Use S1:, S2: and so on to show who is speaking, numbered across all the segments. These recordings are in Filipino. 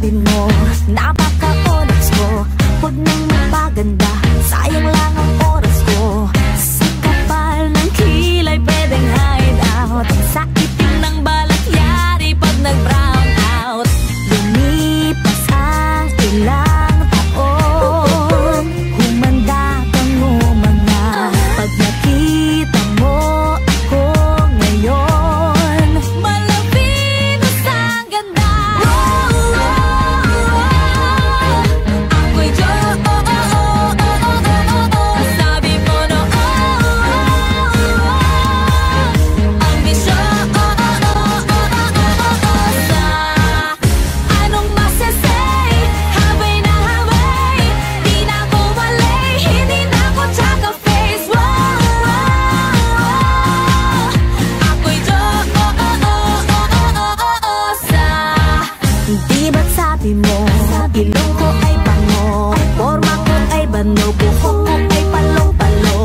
S1: sabi mo, napaka-onyx ko. Huwag nang magpaganda, sayang lang ang oras ko. Sa kapal ng kilay pwedeng hide out, sa itim ng balat yari pag nag-brown out. Lumipas ang ilang taon, humanda kang umanga. Pag nakita mo ako ngayon, malapinos ang ganda. Ako'y sabi mo no, ambisyon. Anong masasay? Habay na habay, di na ako walay, hindi na ako tsaka face. Ako'y di ba't sabi mo, ilong ko ay pango, forma ko ay bano, buhok ko ay palong-palo.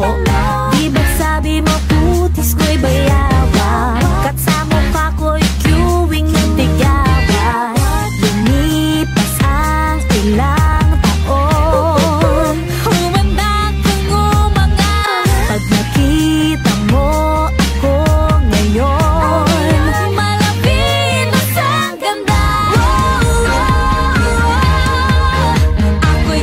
S1: Di ba't sabi mo, putis ko'y bayawan, kat sa mukha ko'y queuing ng tigawan. Lumipas ang ilang taon, humanda kang umanga. Pag nakita mo ako ngayon, malapinos ang ganda. Ako'y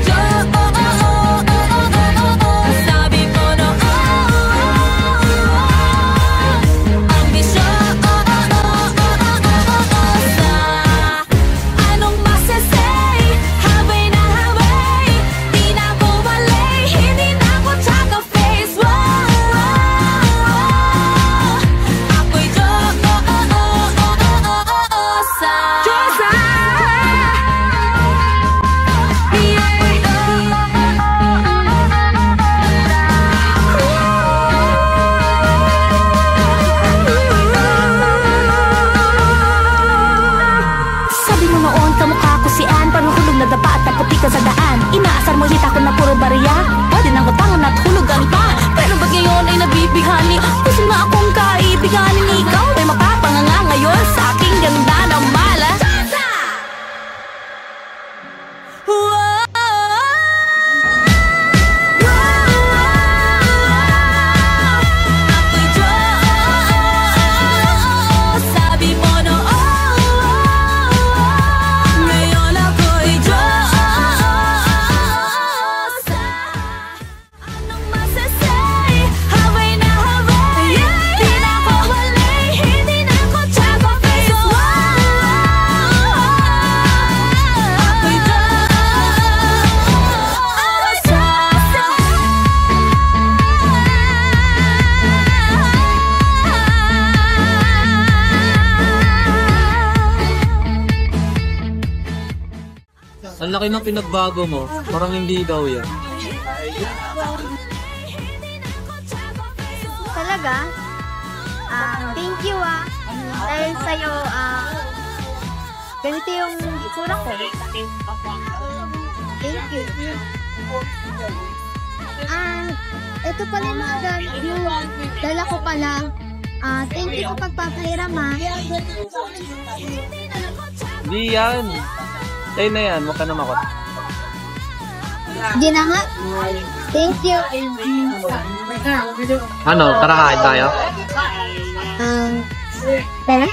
S1: sabi mo no, ambisyon. Anong masasay? Habay na habay, di na ako walay, hindi na ako tsaka face. Ako'y sabi mo noon, kamukha ko si Ann, panuhulog na dapa at naputi ka sa daan. Inaasar mo hita ko na puro bariya, pwede nang utangan at hulugan pa. Pero ba't ngayon ay nabibighani? Gusto na akong kaibiganin, ikaw ay mapapanganga ngayon sa aking ganda ng mala. Sabi mo no, ngayon ako'y anong masasay? Habay na habay, di na ako walay, hindi na ako tsaka face. Ako'y
S2: Ang laki ng pinagbago mo. Parang hindi daw yan.
S3: Talaga? Thank you dahil sa'yo, ganito yung itsura ko. Thank you. Ito pala yung dala ko pala. Thank you sa pagpapahiram
S2: Hindi yan. Tayo na yan. Huwag ka na makot.
S3: Di na nga. Thank you.
S2: Ano? Tara kain tayo?
S3: Tara?